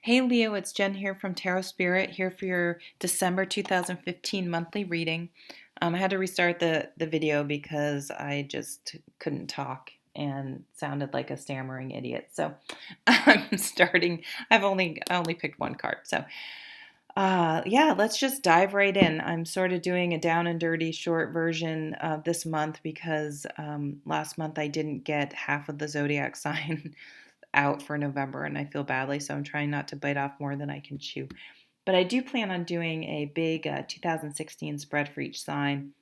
Hey Leo, it's Jen here from Tarot Spirit, here for your December 2015 monthly reading. I had to restart the video because I just couldn't talk and sounded like a stammering idiot. So I'm starting. I only picked one card. So yeah, let's just dive right in. I'm sort of doing a down and dirty short version this month because last month I didn't get half of the zodiac sign out for November and I feel badly, so I'm trying not to bite off more than I can chew. But I do plan on doing a big 2016 spread for each sign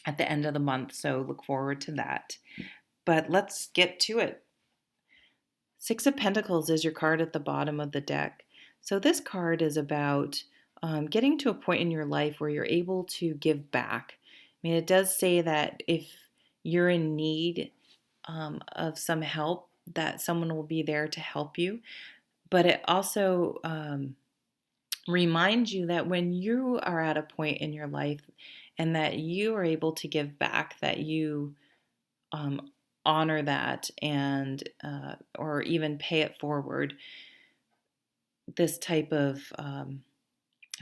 at the end of the month, so look forward to that. But let's get to it. Six of Pentacles is your card at the bottom of the deck. So this card is about getting to a point in your life where you're able to give back. I mean, it does say that if you're in need of some help, that someone will be there to help you. But it also reminds you that when you are at a point in your life and that you are able to give back, that you um, honor that and or even pay it forward. This type of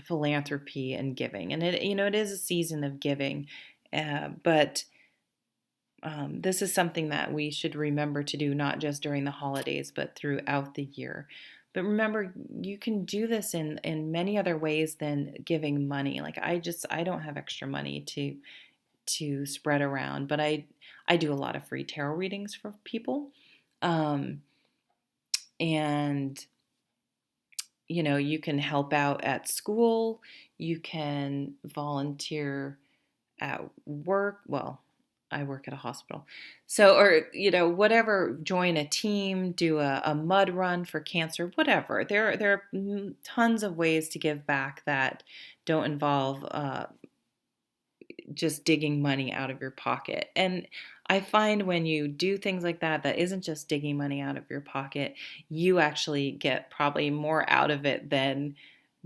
philanthropy and giving, and it is a season of giving, but this is something that we should remember to do not just during the holidays, but throughout the year. But remember, you can do this in many other ways than giving money. Like I don't have extra money to spread around, but I do a lot of free tarot readings for people. Um, and you can help out at school, you can volunteer at work. Well, I work at a hospital. So, or, whatever, join a team, do a mud run for cancer, whatever. There are tons of ways to give back that don't involve just digging money out of your pocket. And I find when you do things like that, that isn't just digging money out of your pocket, you actually get probably more out of it than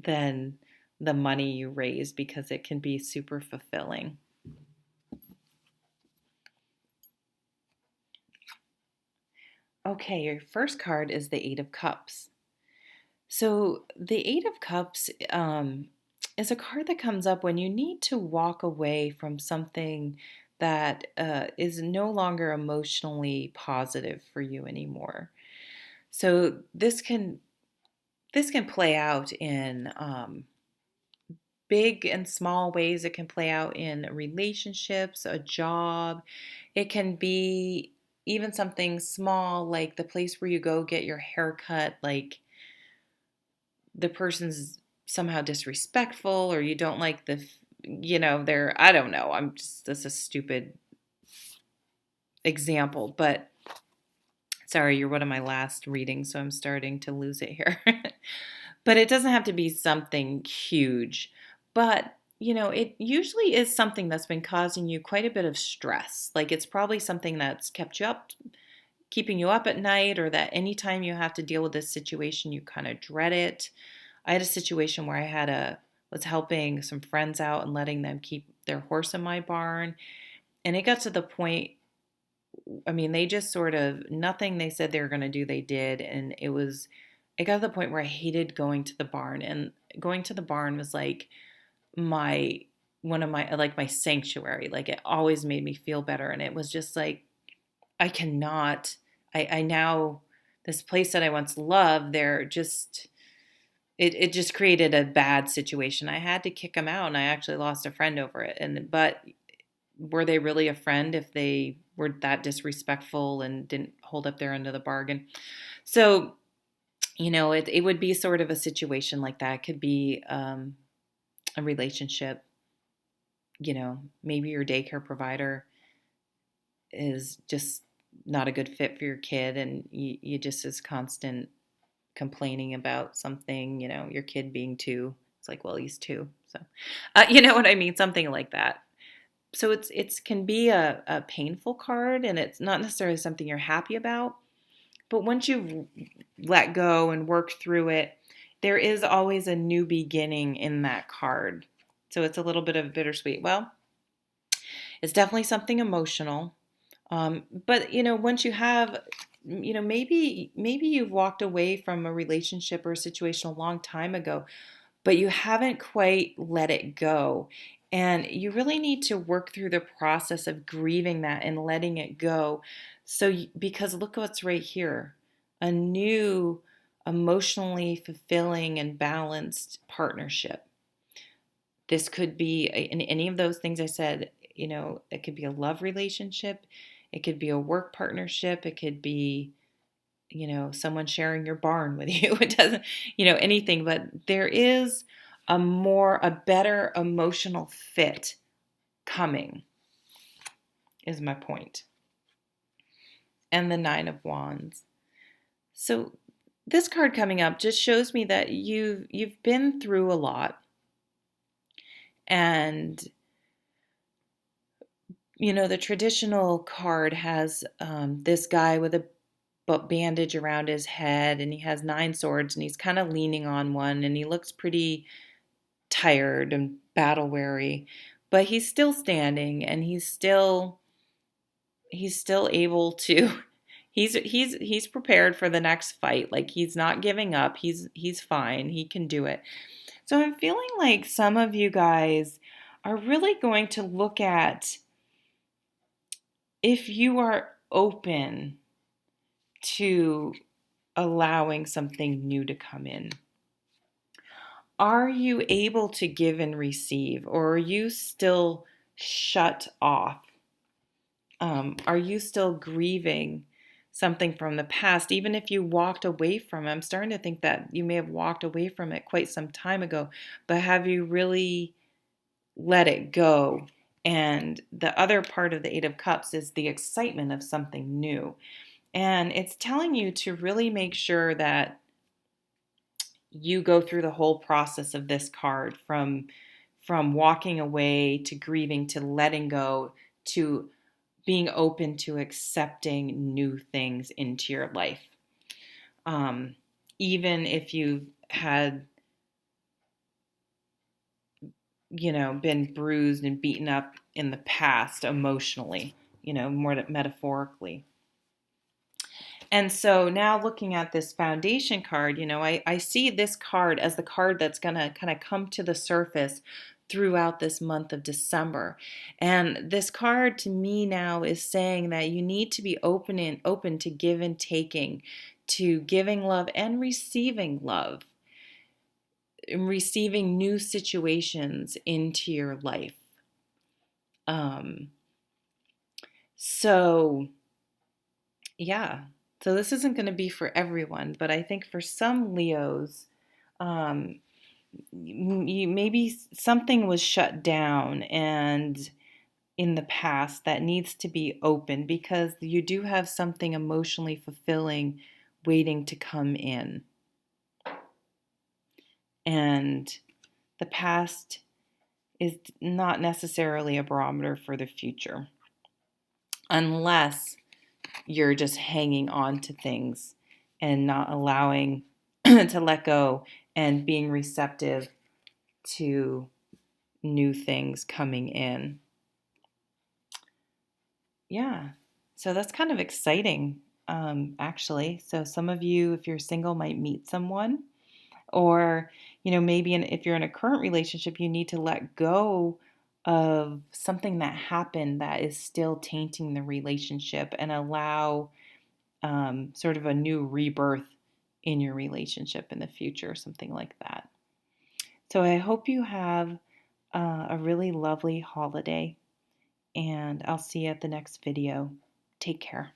the money you raise because it can be super fulfilling. Okay, your first card is the Eight of Cups. So the Eight of Cups is a card that comes up when you need to walk away from something that is no longer emotionally positive for you anymore. So this can play out in big and small ways. It can play out in relationships, a job. It can be even something small like the place where you go get your hair cut, like the person's somehow disrespectful or you don't like they're, I don't know. This is a stupid example, but sorry, you're one of my last readings, so I'm starting to lose it here. But it doesn't have to be something huge. But, it usually is something that's been causing you quite a bit of stress. Like it's probably something that's kept you up, keeping you up at night, or that anytime you have to deal with this situation, you kind of dread it. I had a situation where was helping some friends out and letting them keep their horse in my barn. And it got to the point, I mean, they just sort of, nothing they said they were going to do, they did. And it got to the point where I hated going to the barn. And going to the barn was like my, one of my, like my sanctuary. Like it always made me feel better. And it was just like, I cannot, I now, this place that I once loved, it just created a bad situation. I had to kick them out and I actually lost a friend over it. But were they really a friend if they were that disrespectful and didn't hold up their end of the bargain? So, it would be sort of a situation like that. It could be a relationship, maybe your daycare provider is just not a good fit for your kid and you just is constant complaining about something, your kid being two. It's like, well, he's two. So, you know what I mean? Something like that. So it's can be a painful card and it's not necessarily something you're happy about. But once you've let go and worked through it, there is always a new beginning in that card. So it's a little bit of bittersweet. Well, it's definitely something emotional. But once you have maybe you've walked away from a relationship or a situation a long time ago, but you haven't quite let it go. And you really need to work through the process of grieving that and letting it go. Because look what's right here, a new emotionally fulfilling and balanced partnership. This could be in any of those things I said. It could be a love relationship, it could be a work partnership, it could be, someone sharing your barn with you. It doesn't, anything, but there is a better emotional fit coming, is my point. And the Nine of Wands. So this card coming up just shows me that you've been through a lot, and the traditional card has this guy with a bandage around his head, and he has 9 swords, and he's kind of leaning on one, and he looks pretty tired and battle weary, but he's still standing, and he's still able to he's prepared for the next fight. Like, he's not giving up. He's fine. He can do it. So I'm feeling like some of you guys are really going to look at if you are open to allowing something new to come in. Are you able to give and receive, or are you still shut off? Are you still grieving something from the past, even if you walked away from it? I'm starting to think that you may have walked away from it quite some time ago, but have you really let it go? And the other part of the Eight of Cups is the excitement of something new. And it's telling you to really make sure that you go through the whole process of this card, from walking away to grieving to letting go to being open to accepting new things into your life. Even if you've had, been bruised and beaten up in the past emotionally, more metaphorically. And so now, looking at this foundation card, I see this card as the card that's going to kind of come to the surface throughout this month of December. And this card to me now is saying that you need to be open to give and taking, to giving love and receiving love, and receiving new situations into your life. So yeah. So this isn't going to be for everyone, but I think for some Leos, maybe something was shut down and in the past that needs to be open, because you do have something emotionally fulfilling waiting to come in. And the past is not necessarily a barometer for the future, unless you're just hanging on to things and not allowing to let go and being receptive to new things coming in. Yeah, so that's kind of exciting, actually. So some of you, if you're single, might meet someone, or maybe if you're in a current relationship, you need to let go of something that happened that is still tainting the relationship, and allow sort of a new rebirth in your relationship in the future, something like that. So I hope you have a really lovely holiday, and I'll see you at the next video. Take care.